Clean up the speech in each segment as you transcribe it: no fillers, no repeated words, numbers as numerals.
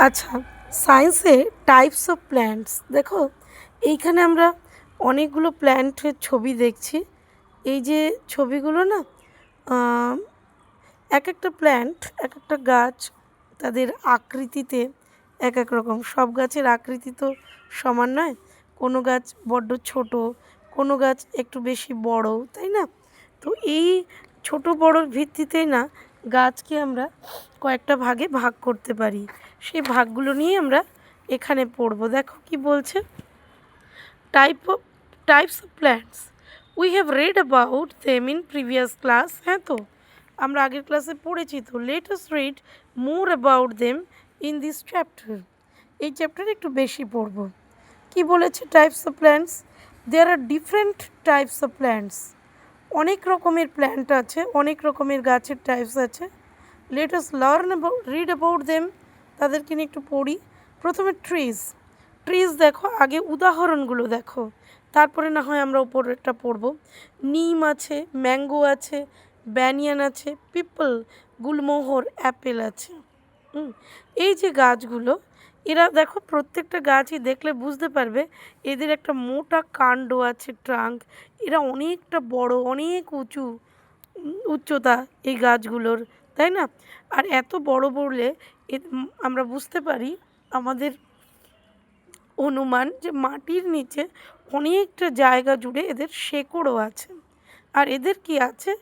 আচ্ছা, সায়েন্সে types of plants দেখো, এইখানে আমরা অনেকগুলো প্ল্যান্টের ছবি দেখছি। এই যে ছবিগুলো না, আহ, এক একটা প্ল্যান্ট, এক একটা গাছ, তাদের আকৃতিতে এক এক রকম। সব গাছের আকৃতি তো সমান নয়। কোনো গাছ বড্ড ছোট, কোনো গাছ একটু বেশি বড়, তাই না? তো এই ছোট বড়োর ভিত্তিতেই না গাছকে আমরা কয়েকটা ভাগে ভাগ করতে পারি। সেই ভাগগুলো নিয়ে আমরা এখানে পড়বো। দেখো কি বলছে, type of types of plants, we have read about them in previous class. হ্যাঁ, তো আমরা আগের ক্লাসে পড়েছি। তো let us read more about them in this chapter. এই চ্যাপ্টারে একটু বেশি পড়ব। কি বলেছে, types of plants, there are different types of plants. অনেক রকমের প্ল্যান্ট আছে, অনেক রকমের গাছের টাইপস আছে। Let us learn about read about them, তাদেরকে নিয়ে একটু পড়ি। প্রথমে ট্রিজ। ট্রিজ দেখো, আগে উদাহরণগুলো দেখো, তারপরে না হয় আমরা উপরেরটা পড়ব। নিম আছে, ম্যাঙ্গো আছে, ব্যানিয়ান আছে, পিপল, গুলমোহর, অ্যাপেল আছে। এই যে গাছগুলো, এরা দেখো প্রত্যেকটা গাছই দেখলে বুঝতে পারবে এদের একটা মোটা কাণ্ড আছে, ট্রাঙ্ক। এরা অনেকটা বড়, অনেক উচ্চতা এই গাছগুলোর, তাই না? আর এত বড় বললে আমরা বুঝতে পারি, আমাদের অনুমান, যে মাটির নিচে অনেকটা জায়গা জুড়ে এদের শেকড়ও আছে। আর এদের কি আছে,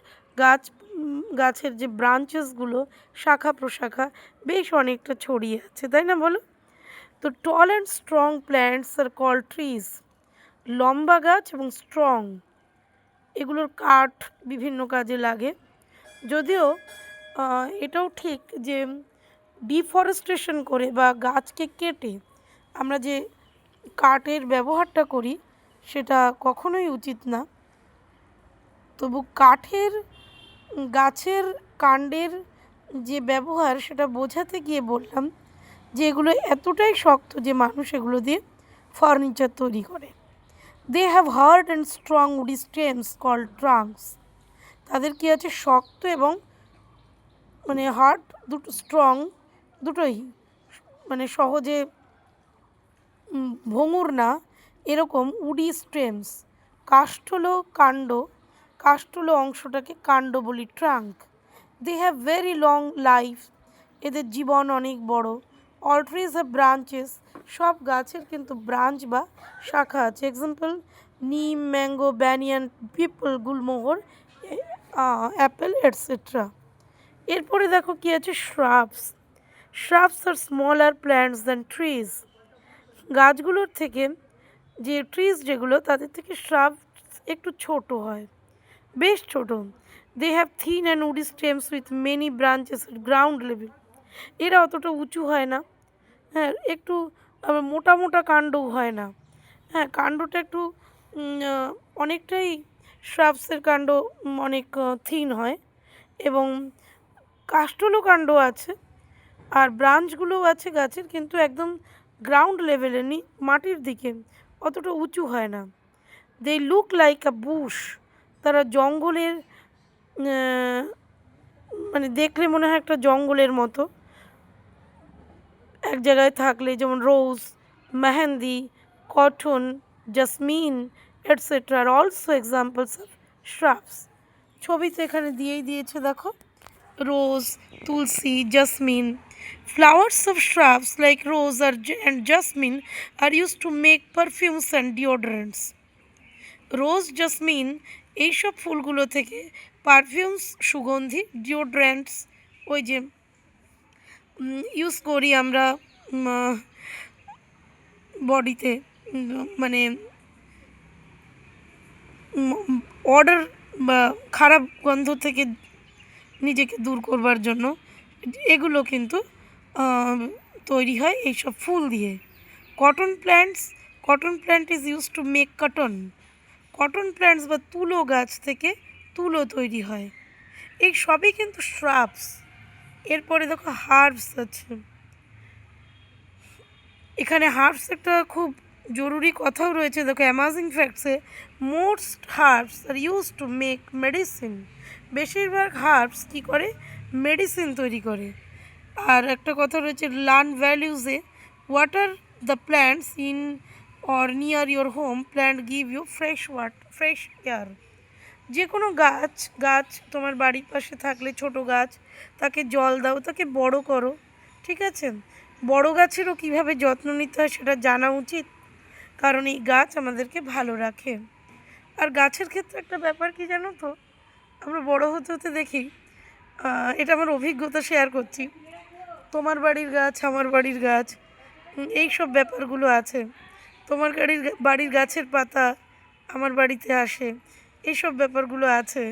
গাছের যে ব্রাঞ্চেসগুলো, শাখা প্রশাখা বেশ অনেকটা ছড়িয়ে আছে, তাই না বলো? তো tall and strong plants are called trees. লম্বা গাছ এবং স্ট্রং, এগুলোর কাঠ বিভিন্ন কাজে লাগে। যদিও এটাও ঠিক যে ডিফরেস্টেশন করে বা গাছকে কেটে আমরা যে কাঠের ব্যবহারটা করি সেটা কখনোই উচিত না। তবু গাছের কাণ্ডের যে ব্যবহার সেটা বোঝাতে গিয়ে বললাম যে এগুলো এতটাই শক্ত যে মানুষ এগুলো দিয়ে ফার্নিচার তৈরি করে। They have hard and strong woody stems called trunks. তাদের কি আছে, শক্ত এবং মানে হার্ড, দুটো স্ট্রং, দুটোই মানে সহজে ভঙ্গুর না এরকম উডি স্টেমস, কাষ্ঠলো কাণ্ড, কাষ্ঠলো অংশটাকে কাণ্ড বলি, trunk. They have very long life, এদের জীবন অনেক বড়। অল ট্রিজ হ্যাভ ব্রাঞ্চেস, সব গাছের কিন্তু ব্রাঞ্চ বা শাখা আছে। এক্সাম্পল, নিম, mango, banyan, people, Gulmohar, Apple, etcetera. এরপরে দেখো কি আছে, শ্রাবস। শ্রাবস আর স্মলার প্ল্যান্টস দ্যান ট্রিজ। গাছগুলোর থেকে যে ট্রিজ যেগুলো, তাদের থেকে শ্রাব একটু ছোট হয়, বেশ ছোট। They have thin and woody stems with many branches at ground level. এরা অতটা উঁচু হয় না, হ্যাঁ, একটু আবার মোটা মোটা কাণ্ডও হয় না। হ্যাঁ, কাণ্ডটা একটু অনেকটাই, শ্রাবসের কাণ্ড অনেক থিন হয় এবং কাষ্ঠলও কাণ্ড আছে, আর ব্রাঞ্চগুলোও আছে গাছের, কিন্তু একদম গ্রাউন্ড লেভেলে মাটির দিকে, অতটা উঁচু হয় না। They look like a bush, তারা জঙ্গলের, মানে দেখলে মনে হয় একটা জঙ্গলের মতো এক জায়গায় থাকলে, যেমন rose, mehendi, cotton, jasmine, etcetera আর অলসো এক্সাম্পলস অফ শ্রাবস। ছবিতে এখানে দিয়েই দিয়েছে দেখো, rose, tulsi, jasmine. Flowers of shrubs like rose and jasmine are used to make perfumes and deodorants. Rose, jasmine, এইসব ফুলগুলো থেকে পারফিউমস, সুগন্ধি, ডিওড্রেন্টস, ওই যে ইউজ করি আমরা বডিতে, মানে অর্ডার বা খারাপ গন্ধ থেকে নিজেকে দূর করবার জন্য, এগুলো কিন্তু তৈরি হয় এইসব ফুল দিয়ে। Cotton plant is use to make cotton. Cotton plants বা তুলো গাছ থেকে তুলো তৈরি হয়। এই সবই কিন্তু শ্রাবস। এরপরে দেখো হার্বস আছে। এখানে হার্বস একটা খুব জরুরি কথাও রয়েছে, দেখো অ্যামাজিং ফ্যাক্টসে, most herbs are use to make medicine. বেশিরভাগ হার্বস কী করে, মেডিসিন তৈরি করে। আর একটা কথা রয়েছে লার্ন ভ্যালিউজে, water the plants in or near your home, plant give you fresh air. যে কোনো গাছ গাছ তোমার বাড়ির পাশে থাকলে ছোট গাছ, তাকে জল দাও, তাকে বড় করো, ঠিক আছে? বড় গাছেরও কীভাবে যত্ন নিতে হয় সেটা জানা উচিত, কারণ এই গাছ আমাদেরকে ভালো রাখে। আর গাছের ক্ষেত্রে একটা ব্যাপার কি জানো তো, আমরা বড় হতে হতে দেখি, এটা আমার অভিজ্ঞতা শেয়ার করছি, তোমার বাড়ির গাছ আমার বাড়ির গাছ, এই সব ব্যাপারগুলো আছে। তোমার বাড়ির গাছের পাতা আমার বাড়িতে আসে, এইসব ব্যাপারগুলো আছে।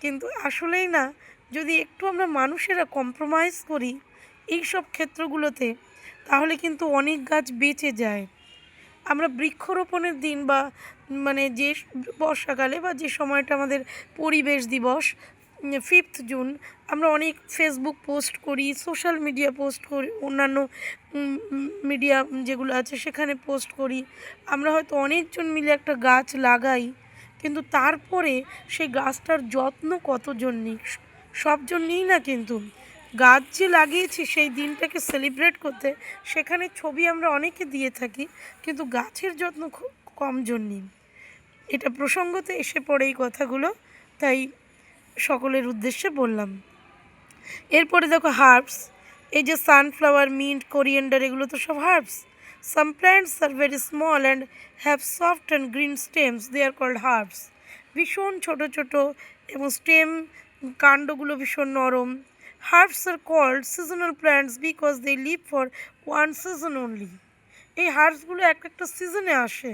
কিন্তু আসলেই না, যদি একটু আমরা মানুষেরা কম্প্রোমাইজ করি এই সব ক্ষেত্রগুলোতে, তাহলে কিন্তু অনেক গাছ বেঁচে যায়। আমরা বৃক্ষরোপণের দিন বা মানে যে বর্ষাকালে বা যে সময়টা আমাদের পরিবেশ দিবস 5th জুন, আমরা অনেক ফেসবুক পোস্ট করি, সোশ্যাল মিডিয়া পোস্ট করি, অন্যান্য মিডিয়া যেগুলো আছে সেখানে পোস্ট করি। আমরা হয়তো অনেকজন মিলে একটা গাছ লাগাই, কিন্তু তারপরে সেই গাছটার যত্ন কতজন নিই? সবজন নিই না। কিন্তু গাছ যে লাগিয়েছি সেই দিনটাকে সেলিব্রেট করতে সেখানে ছবি আমরা অনেকে দিয়ে থাকি, কিন্তু গাছের যত্ন খুব কমজন নিই। এটা প্রসঙ্গতে এসে পড়ে এই কথাগুলো, তাই সকলের উদ্দেশ্যে বললাম। এরপরে দেখো হার্বস, এই যে সানফ্লাওয়ার, মিন্ট, কোরিয়েন্ডার, এগুলো তো সব herbs. Some plants are very small and have soft and green stems, they are called herbs. ভীষণ ছোট ছোট এবং স্টেম কাণ্ডগুলো ভীষণ নরম। Herbs are called seasonal plants because they live for one season only. এই হার্বসগুলো এক একটা সিজনে আসে,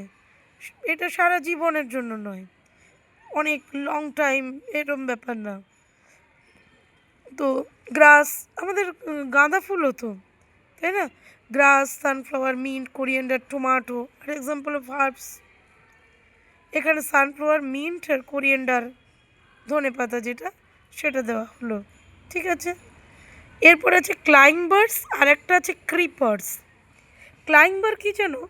এটা সারা জীবনের জন্য নয়, অনেক লং টাইম এরম ব্যাপার না। তো গ্রাস, আমাদের গাঁদা ফুলও তো, তাই না? Grass, sunflower, mint, coriander, tomato are example of herbs. এখানে সানফ্লাওয়ার, মিন্ট আর কোরিয়েন্ডার, ধনে পাতা যেটা, সেটা দেওয়া হলো, ঠিক আছে? এরপর আছে ক্লাইম্বার্স আর একটা আছে ক্রিপার্স। ক্লাইম্বার কি জানো,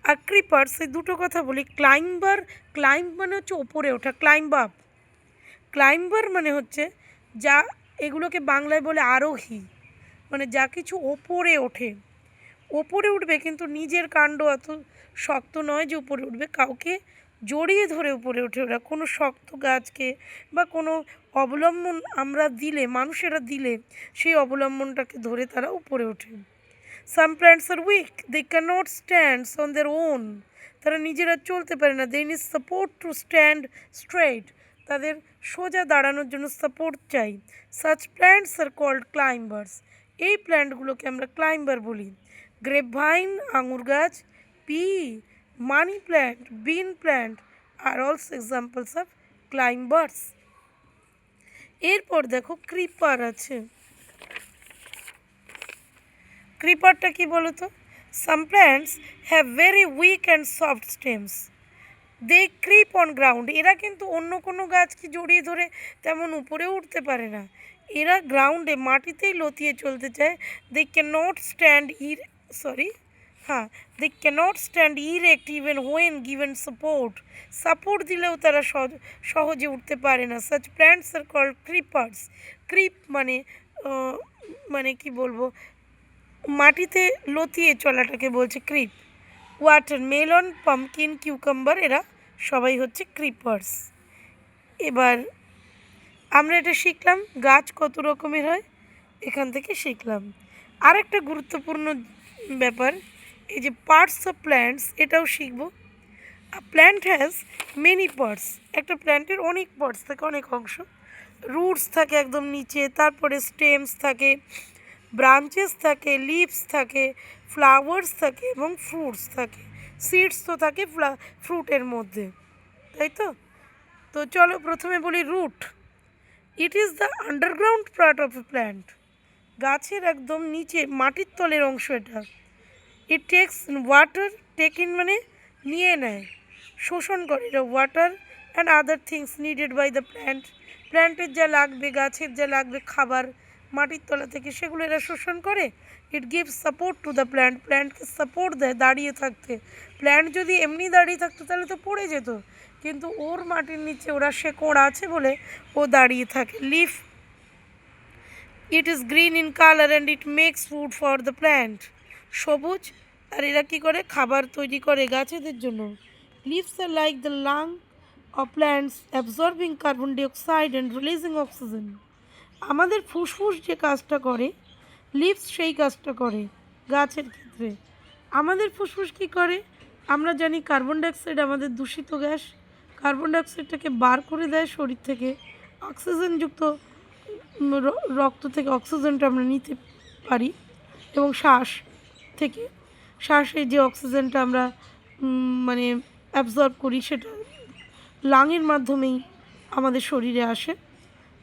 আর ক্রিপার্স, এই দুটো কথা বলি। ক্লাইম্ব মানে হচ্ছে ওপরে ওঠা, ক্লাইম্বার মানে হচ্ছে যা, এগুলোকে বাংলায় বলে আরোহী, মানে যা কিছু ওপরে ওঠে, ওপরে উঠবে কিন্তু নিজের কাণ্ড এত শক্ত নয় যে উপরে উঠবে, কাউকে জড়িয়ে ধরে উপরে ওঠে ওরা। কোনো শক্ত গাছকে বা কোনো অবলম্বন আমরা দিলে, মানুষেরা দিলে, সেই অবলম্বনটাকে ধরে তারা উপরে ওঠে। Some plants are weak, they can not stand on their own, তারা নিজেরা চলতে পারে না। They need support to stand straight, তাদের সোজা দাঁড়ানোর জন্য সাপোর্ট চাই। Such plants are called climbers, এই প্ল্যান্টগুলোকে আমরা ক্লাইম্বার বলি। গ্রেপ ভাইন, আঙুর গাছ, pea, money plant, bean plant are also examples of climbers. এরপর দেখো ক্রিপার আছে। ক্রিপারটা কি বলো তো? Some plants have very weak and soft stems, they creep on ground. এরা কিন্তু অন্য কোনো গাছকে জড়িয়ে ধরে তেমন উপরে উঠতে পারে না, এরা গ্রাউন্ডে মাটিতেই লতিয়ে চলতে চায়। They can not stand they cannot stand erect even when given support দিলেও তারা সহজে উঠতে পারে না। Such plants are called creepers. Creep মানে কি বলবো, মাটিতে লতিয়ে চলাটাকে বলছে ক্রিপ। ওয়াটারমেলন, পাম্পকিন, কিউকাম্বার, এরা সবাই হচ্ছে ক্রিপার্স। এবার আমরা এটা শিখলাম গাছ কত রকমের হয়, এখান থেকে শিখলাম। আর একটা গুরুত্বপূর্ণ ব্যাপার, এই যে পার্টস অফ প্ল্যান্টস, এটাও শিখব। প্ল্যান্ট হ্যাজ মেনি পার্টস, একটা প্ল্যান্টের অনেক পার্টস থাকে, অনেক অংশ। রুটস থাকে একদম নিচে, তারপরে স্টেমস থাকে, ব্রাঞ্চেস থাকে, লিভস থাকে, ফ্লাওয়ার্স থাকে এবং ফ্রুটস থাকে। সিডস তো থাকে ফ্রুটের মধ্যে, তাই তো? তো চলো প্রথমে বলি root. It is the underground part of a plant, গাছের একদম নিচে মাটির তলের অংশ এটা। It takes water, take in মানে নিয়ে নেয়, শোষণ করে এটা water and other things needed by the প্ল্যান্টের যা লাগবে, গাছের যা লাগবে খাবার মাটির তলা থেকে, সেগুলো এরা শোষণ করে। It gives support to the প্ল্যান্টকে সাপোর্ট দেয় দাঁড়িয়ে থাকতে। প্ল্যান্ট যদি এমনি দাঁড়িয়ে থাকতো তাহলে তো পড়ে যেত, কিন্তু ওর মাটির নিচে ওরা শেকড় আছে বলে ও দাঁড়িয়ে থাকে। It is green in colour and it makes food for the plant. সবুজ, আর এরা কী করে, খাবার তৈরি করে গাছেদের জন্য। Leaves are like the lung of plants absorbing carbon dioxide and releasing oxygen. আমাদের ফুসফুস যে কাজটা করে, লিভস সেই কাজটা করে গাছের ক্ষেত্রে। আমাদের ফুসফুস কী করে, আমরা জানি কার্বন ডাইঅক্সাইড আমাদের দূষিত গ্যাস, কার্বন ডাইঅক্সাইডটাকে বার করে দেয় শরীর থেকে। অক্সিজেনযুক্ত রক্ত থেকে অক্সিজেনটা আমরা নিতে পারি, এবং শ্বাস থেকে, শ্বাসে যে অক্সিজেনটা আমরা মানে অ্যাবজর্ব করি সেটা লাংয়ের মাধ্যমেই আমাদের শরীরে আসে।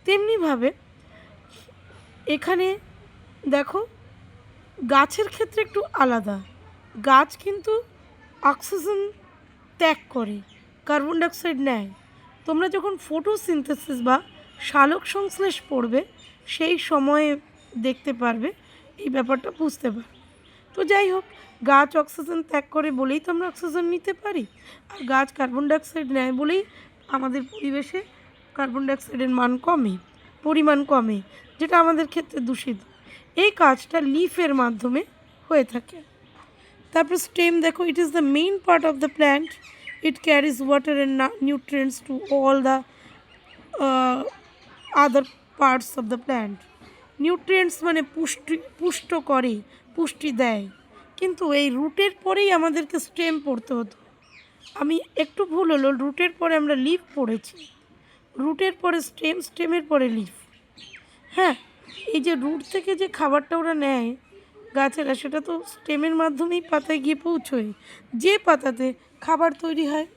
তেমনিভাবে এখানে দেখো, গাছের ক্ষেত্রে একটু আলাদা। গাছ কিন্তু অক্সিজেন ত্যাগ করে, কার্বন ডাইঅক্সাইড নেয়। তোমরা যখন ফটোসিনথেসিস বা সালোক সংশ্লেষ পড়বে সেই সময়ে দেখতে পারবে, এই ব্যাপারটা বুঝতে পারবে। তো যাই হোক, গাছ অক্সিজেন ত্যাগ করে বলেই তো আমরা অক্সিজেন নিতে পারি, আর গাছ কার্বন ডাইঅক্সাইড নেয় বলেই আমাদের পরিবেশে কার্বন ডাইঅক্সাইডের পরিমাণ কমে, যেটা আমাদের ক্ষেত্রে দূষিত। এই কাজটা লিফের মাধ্যমে হয়ে থাকে। তারপর স্টেম দেখো, it is the main part of the plant, it carries water and nutrients to all the other parts of the plant. Nutrients মানে পুষ্ট করে, পুষ্টি দেয়। কিন্তু এই রুটের পরেই আমাদেরকে স্টেম পড়তে হতো। আমি একটু ভুল হলো, রুটের পরে আমরা লিফ পড়েছি, রুটের পরে স্টেম, স্টেমের পরে লিফ। হ্যাঁ, এই যে রুট থেকে যে খাবারটা ওরা নেয় গাছেরা, সেটা তো স্টেমের মাধ্যমেই পাতায় গিয়ে পৌঁছয়, যে পাতাতে খাবার তৈরি হয়।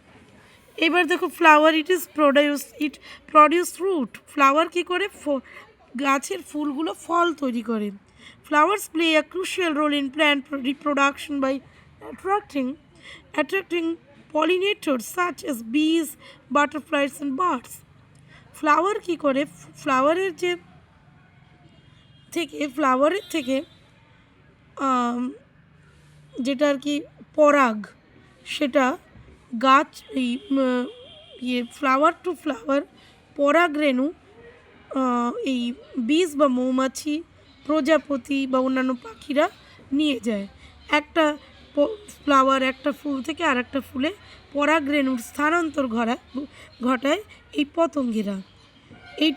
এবার দেখো flower, it produce fruit. Flower কী করে, গাছের ফুলগুলো ফল তৈরি করে। Flowers play a crucial role in plant reproduction by attracting pollinators such as bees, butterflies and birds. Flower কী করে, ফ্লাওয়ারের থেকে যেটা আর কি পরাগ, সেটা গাছ ফ্লাওয়ার টু ফ্লাওয়ার পরাগ রেণু এই বীজ বা মৌমাছি, প্রজাপতি বা অন্যান্য পাখিরা নিয়ে যায়। একটা ফ্লাওয়ার, একটা ফুল থেকে আর একটা ফুলে পরাগ রেণুর স্থানান্তর ঘটায় এই পতঙ্গেরা। এই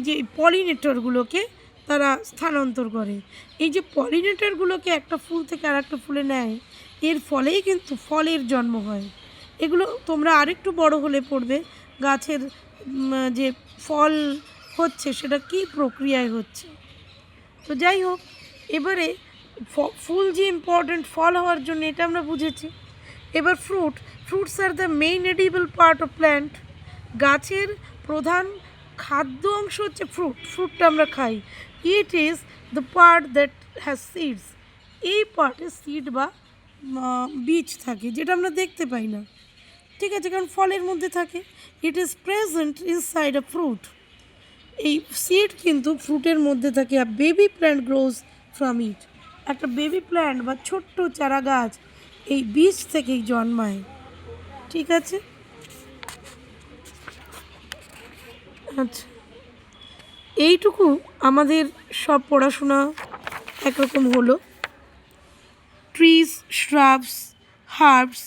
যে পলিনেটরগুলোকে তারা স্থানান্তর করে। এই যে পলিনেটরগুলোকে একটা ফুল থেকে আর একটা ফুলে নেয়, এর ফলেই কিন্তু ফলের জন্ম হয়। এগুলো তোমরা আরেকটু বড় হলে পড়বে, গাছের যে ফল হচ্ছে সেটা কী প্রক্রিয়ায় হচ্ছে। তো যাই হোক, এবারে ফুল যে ইম্পর্ট্যান্ট ফল হওয়ার জন্য, এটা আমরা বুঝেছি। এবার fruits are the main edible part of plant. গাছের প্রধান খাদ্য অংশ হচ্ছে ফ্রুটটা আমরা খাই। ইট is the part that has seeds. এই পার্টে সিড বা বীজ থাকে, যেটা আমরা দেখতে পাই না, ঠিক আছে, কারণ ফলের মধ্যে থাকে। It is present inside a fruit. এই সিড কিন্তু ফ্রুটের মধ্যে থাকে। আর baby plant grows from it. একটা বেবি প্ল্যান্ট বা ছোট্ট চারা গাছ এই বীজ থেকেই জন্মায়, ঠিক আছে। আচ্ছা, এইটুকু আমাদের সব পড়াশোনা একরকম হলো। ট্রিজ, শ্রাবস, হার্বস,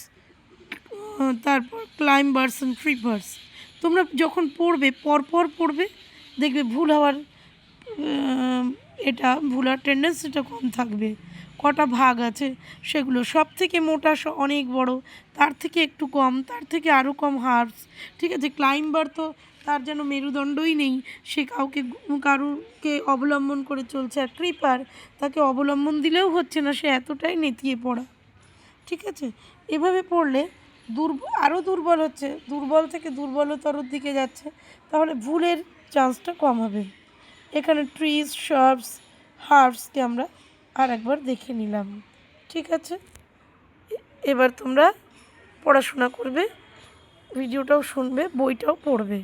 তারপর ক্লাইম্বার্স অ্যান্ড ক্রিপার্স। তোমরা যখন পড়বে, পরপর পড়বে, দেখবে ভুল হওয়ার টেন্ডেন্সিটা কম থাকবে। কটা ভাগ আছে সেগুলো, সব থেকে মোটা অনেক বড়, তার থেকে একটু কম, তার থেকে আরও কম হার্বস, ঠিক আছে। ক্লাইম্বার তো তার যেন মেরুদণ্ডই নেই, সে কারুকে অবলম্বন করে চলছে। আর ক্রিপার, তাকে অবলম্বন দিলেও হচ্ছে না, সে এতটাই নেতিয়ে পড়া, ঠিক আছে। এভাবে পড়লে আরও দুর্বল হচ্ছে, দুর্বল থেকে দুর্বলতর দিকে যাচ্ছে, তাহলে ভুলের চান্সটা কম হবে। এখানে ট্রিজ, শ্রাবস, হার্বসকে আমরা আর একবার দেখে নিলাম, ঠিক আছে। এবার তোমরা পড়াশোনা করবে, ভিডিওটাও শুনবে, বইটাও পড়বে।